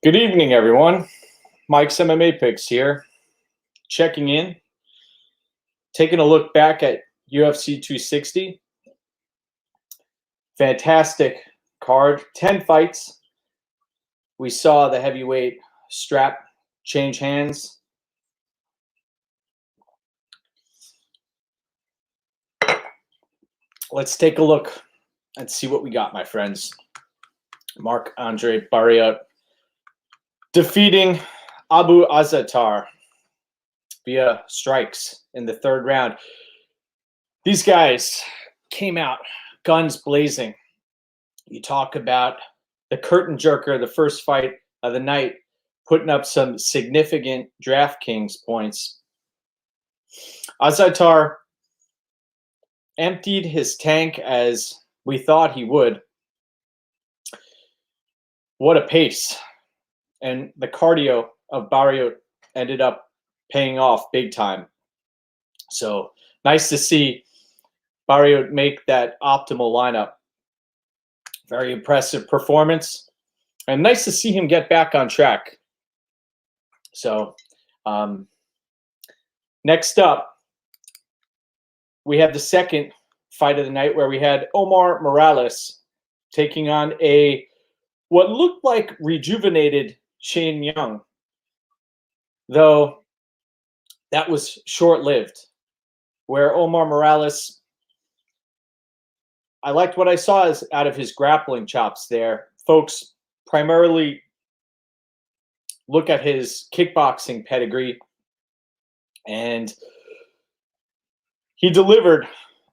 Good evening, everyone. Mike's MMA Picks here, checking in, taking a look back at UFC 260. Fantastic card, 10 fights. We saw the heavyweight strap change hands. Let's take a look and see what we got, my friends. Marc-Andre Barriault defeating Abu Azaitar via strikes in the third round. These guys came out guns blazing. You talk about the curtain jerker, the first fight of the night, putting up some significant DraftKings points. Azaitar emptied his tank as we thought he would. What a pace. And the cardio of Barriault ended up paying off big time. So nice to see Barriault make that optimal lineup. Very impressive performance. And nice to see him get back on track. So next up, we have the second fight of the night where we had Omar Morales taking on what looked like rejuvenated Shane Young, though that was short-lived, where Omar Morales, I liked what I saw out of his grappling chops there. Folks primarily look at his kickboxing pedigree, and he delivered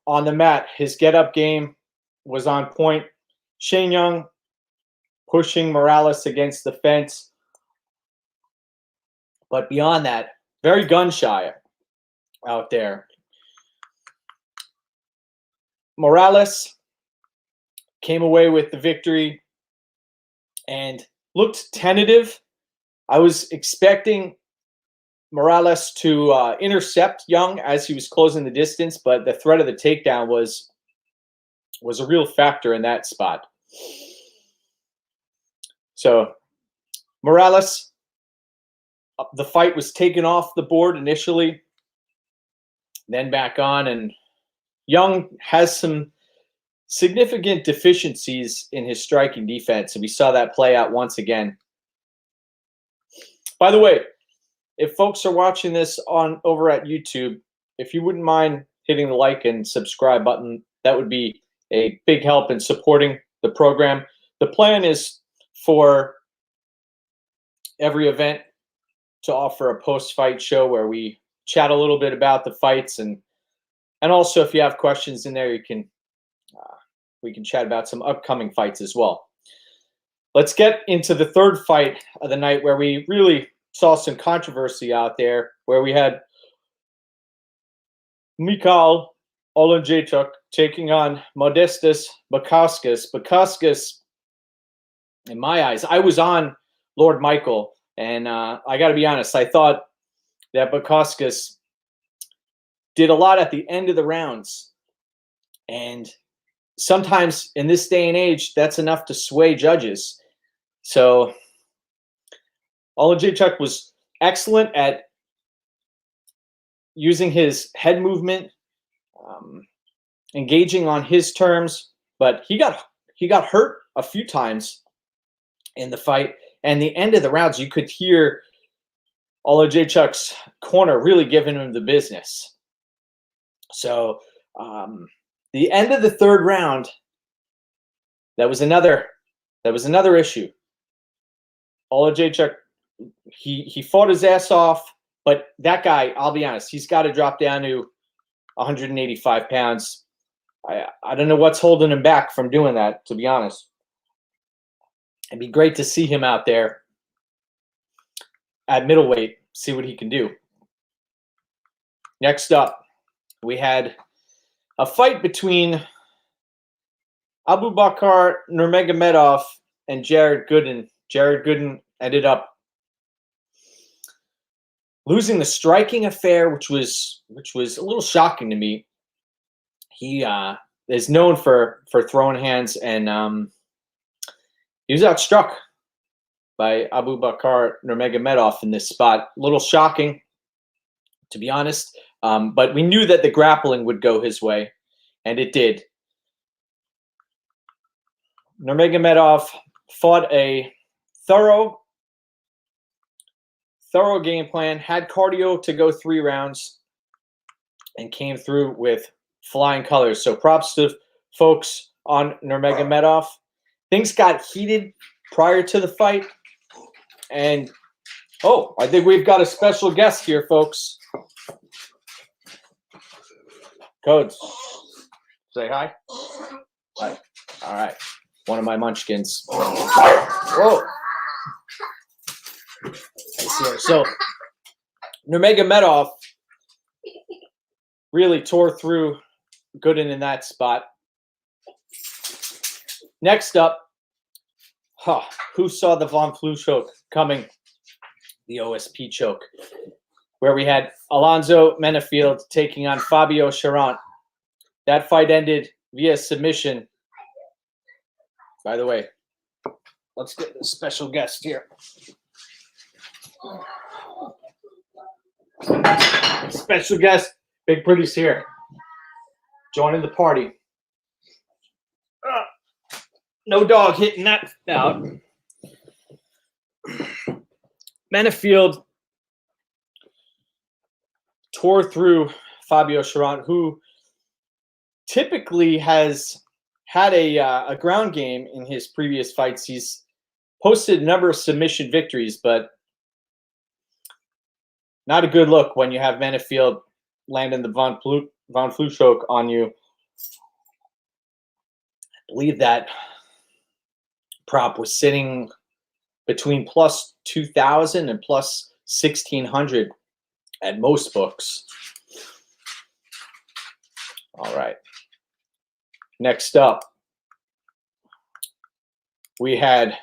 on the mat. His get-up game was on point. Shane Young pushing Morales against the fence. But beyond that, very gun-shy out there. Morales came away with the victory and looked tentative. I was expecting Morales to intercept Young as he was closing the distance, but the threat of the takedown was a real factor in that spot. So Morales, the fight was taken off the board initially, then back on, and Young has some significant deficiencies in his striking defense, and we saw that play out once again. By the way, if folks are watching this over at YouTube, if you wouldn't mind hitting the like and subscribe button, that would be a big help in supporting the program. The plan is for every event to offer a post-fight show where we chat a little bit about the fights, and also if you have questions in there, we can chat about some upcoming fights as well. Let's get into the third fight of the night, where we really saw some controversy out there, where we had Michal Oleksiejczuk taking on Modestas Bukauskas. Bukauskas, in my eyes, I was on Lord Michael, and I got to be honest, I thought that Bukauskas did a lot at the end of the rounds. And sometimes in this day and age, that's enough to sway judges. So Oleksiejczuk was excellent at using his head movement, engaging on his terms, but he got hurt a few times in the fight. And the end of the rounds, you could hear Oleksiejczuk's corner really giving him the business. So the end of the third round, that was another issue. Oleksiejczuk, he fought his ass off, but that guy, I'll be honest, he's got to drop down to 185 pounds. I don't know what's holding him back from doing that, to be honest. It'd be great to see him out there at middleweight, see what he can do. Next up, we had a fight between Abubakar Nurmagomedov and Jared Gooden. Jared Gooden ended up losing the striking affair, which was a little shocking to me. He is known for throwing hands, and he was outstruck by Abubakar Nurmagomedov in this spot. A little shocking, to be honest, but we knew that the grappling would go his way, and it did. Nurmagomedov fought a thorough game plan, had cardio to go 3 rounds, and came through with flying colors. So props to folks on Nurmagomedov. Things got heated prior to the fight, and I think we've got a special guest here, folks. Codes, say hi. Hi. All right. One of my munchkins. Whoa. So Nurmagomedov really tore through Gooden in that spot. Next up, who saw the Von Flue choke coming? The OSP choke, where we had Alonzo Menafield taking on Fabio Charant. That fight ended via submission. By the way, let's get the special guest here. Special guest, Big Pretty's here, joining the party. No dog hitting that out. Menafield tore through Fabio Charant, who typically has had a ground game in his previous fights. He's posted a number of submission victories, but not a good look when you have Menafield landing the Von Flue choke on you. I believe that prop was sitting between plus 2,000 and plus 1,600 at most books. All right. Next up, we had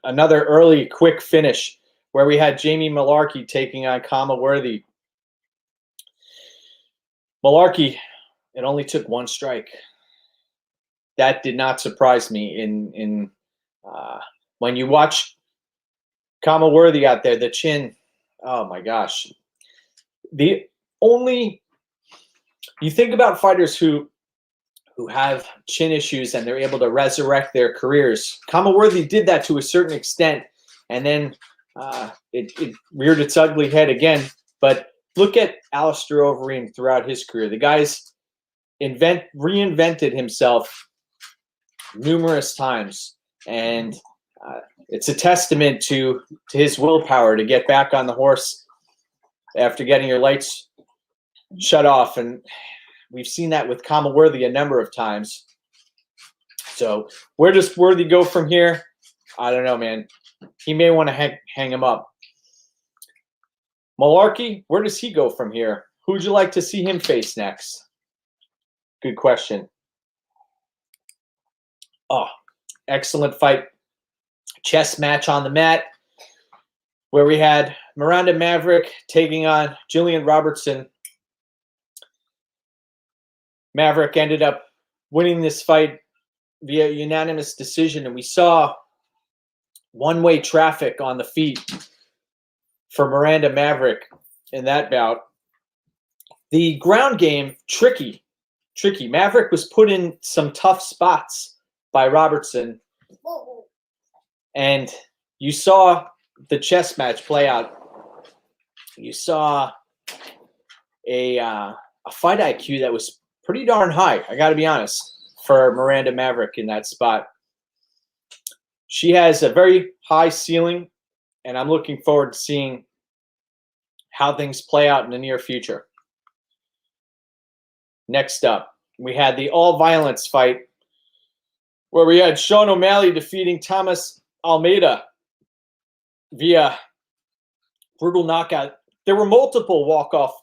another early quick finish where we had Jamie Malarkey taking on Kama Worthy. Malarkey, it only took 1 strike. That did not surprise me. When you watch Kama Worthy out there, the chin, oh my gosh. You think about fighters who have chin issues and they're able to resurrect their careers. Kama Worthy did that to a certain extent, and then it reared its ugly head again. But look at Alistair Overeem throughout his career. The guy's reinvented himself numerous times, and it's a testament to his willpower to get back on the horse after getting your lights shut off. And we've seen that with Kama Worthy a number of times. So where does Worthy go from here? I don't know, man. He may want to hang him up. Malarkey, where does he go from here? Who would you like to see him face next? Good question. Oh, excellent fight. Chess match on the mat where we had Miranda Maverick taking on Jillian Robertson. Maverick ended up winning this fight via unanimous decision, and we saw one-way traffic on the feet for Miranda Maverick in that bout. The ground game, tricky. Maverick was put in some tough spots by Robertson, and you saw the chess match play out. You saw a fight IQ that was pretty darn high, I got to be honest, for Miranda Maverick in that spot. She has a very high ceiling, and I'm looking forward to seeing how things play out in the near future. Next up, we had the all-violence fight where we had Sean O'Malley defeating Thomas Almeida via brutal knockout. There were multiple walk-off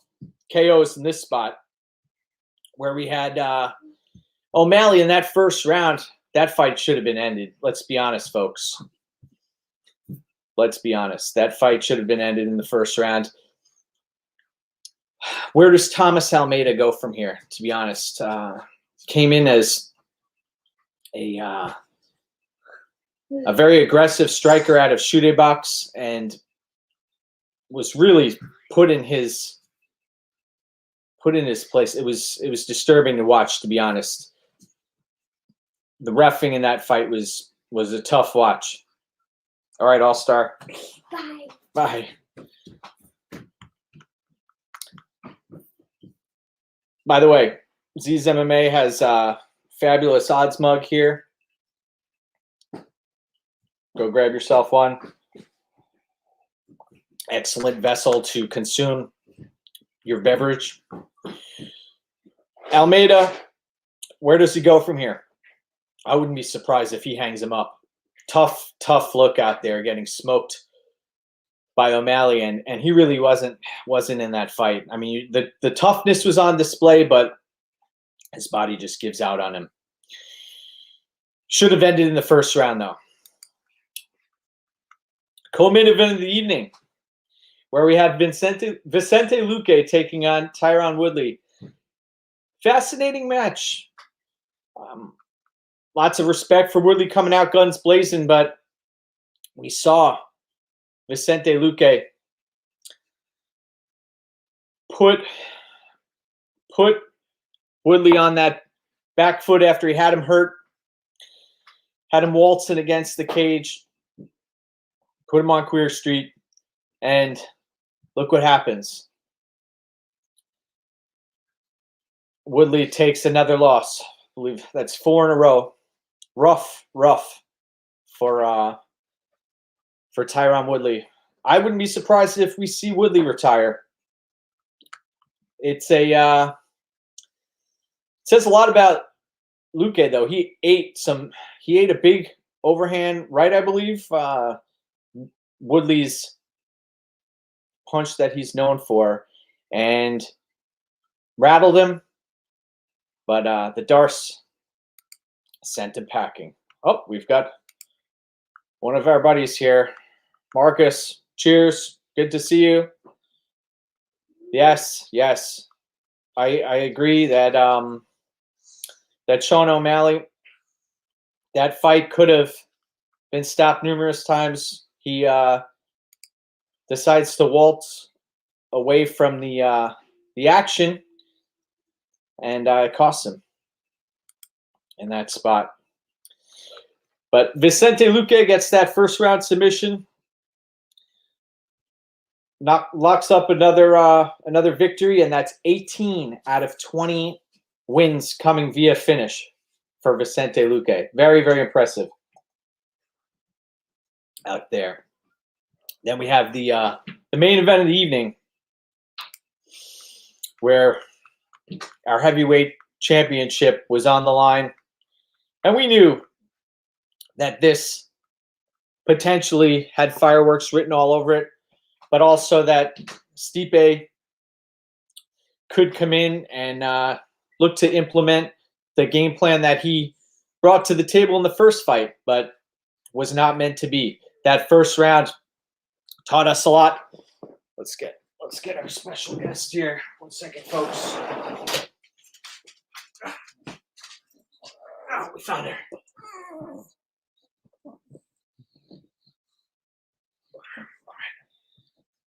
KOs in this spot where we had O'Malley in that first round. That fight should have been ended. Let's be honest, folks. Let's be honest. That fight should have been ended in the first round. Where does Thomas Almeida go from here, to be honest? Came in as a a very aggressive striker out of Shooting Box, and was really put in his place. It was disturbing to watch, to be honest. The reffing in that fight was a tough watch. All right, All-Star. Bye. Bye. By the way, Z's MMA has a fabulous odds mug here. Go grab yourself one. Excellent vessel to consume your beverage. Almeida, where does he go from here? I wouldn't be surprised if he hangs him up. Tough look out there, getting smoked by O'Malley, and he really wasn't in that fight. I mean, the toughness was on display, but his body just gives out on him. Should have ended in the first round, though. Co-main event of the evening, where we have Vicente Luque taking on Tyron Woodley. Fascinating match. Lots of respect for Woodley coming out guns blazing, but we saw Vicente Luque put Woodley on that back foot after he had him hurt, had him waltzing against the cage, put him on Queer Street, and look what happens. Woodley takes another loss. I believe that's 4 in a row. Rough for Tyron Woodley. I wouldn't be surprised if we see Woodley retire. It says a lot about Luque, though. He ate a big overhand right, I believe. Woodley's punch that he's known for, and rattled him. But the Darce sent him packing. Oh, we've got one of our buddies here. Marcus, cheers. Good to see you. Yes. I agree that that Sean O'Malley, that fight could have been stopped numerous times. He decides to waltz away from the action, and it costs him in that spot. But Vicente Luque gets that first round submission. Locks up another victory, and that's 18 out of 20 wins coming via finish for Vicente Luque. Very, very impressive out there. Then we have the main event of the evening, where our heavyweight championship was on the line, and we knew that this potentially had fireworks written all over it, but also that Stipe could come in and look to implement the game plan that he brought to the table in the first fight, but was not meant to be. That first round taught us a lot. Let's get our special guest here. 1 second, folks. Oh, we found her.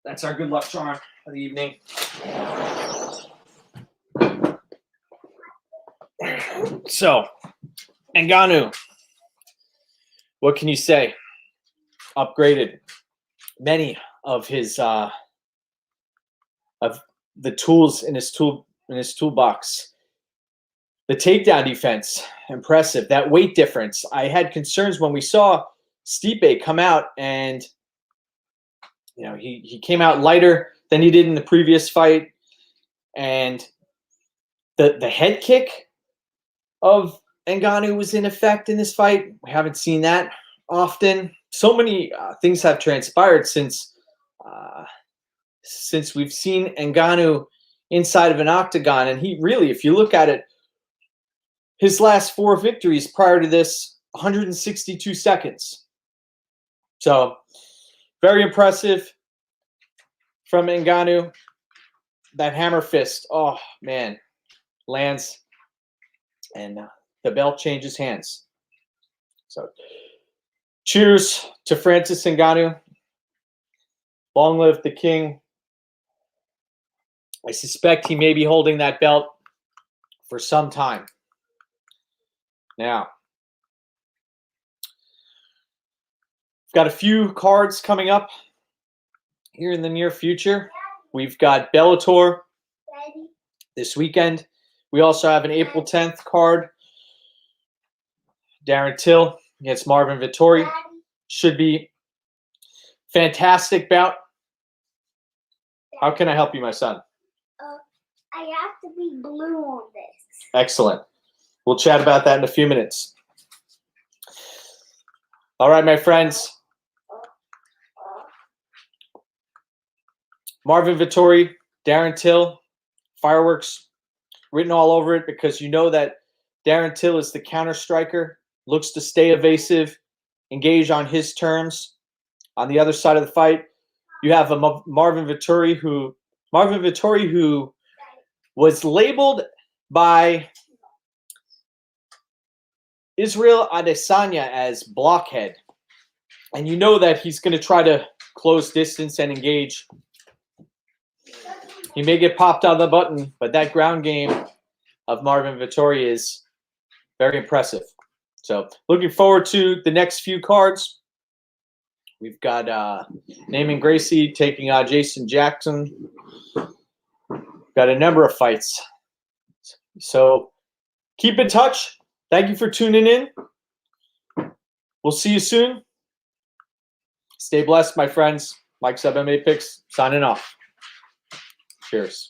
That's our good luck charm of the evening. So, Ngannou, what can you say? Upgraded many of his of the tools in his toolbox. The takedown defense, impressive. That weight difference. I had concerns when we saw Stipe come out, and he came out lighter than he did in the previous fight, and the head kick of Ngannou was in effect in this fight. We haven't seen that often. So many things have transpired since we've seen Ngannou inside of an octagon, and he really, if you look at it, his last 4 victories prior to this, 162 seconds. So, very impressive from Ngannou. That hammer fist, oh man, lands, and the belt changes hands. So, Cheers to Francis Ngannou. Long live the king. I suspect he may be holding that belt for some time. Now, we've got a few cards coming up here in the near future. We've got Bellator this weekend. We also have an April 10th card. Darren Till against Marvin Vettori. Should be fantastic bout. How can I help you, my son? I have to be blue on this. Excellent. We'll chat about that in a few minutes. All right, my friends. Marvin Vettori, Darren Till, fireworks written all over it because you know that Darren Till is the counter striker, looks to stay evasive, engage on his terms. On the other side of the fight, you have a Marvin Vettori who was labeled by Israel Adesanya as blockhead. And you know that he's going to try to close distance and engage. He may get popped out of the button, but that ground game of Marvin Vettori is very impressive. So looking forward to the next few cards. We've got Naaman Gracie taking on Jason Jackson. Got a number of fights. So keep in touch. Thank you for tuning in. We'll see you soon. Stay blessed, my friends. Mike's MMA Picks signing off. Cheers.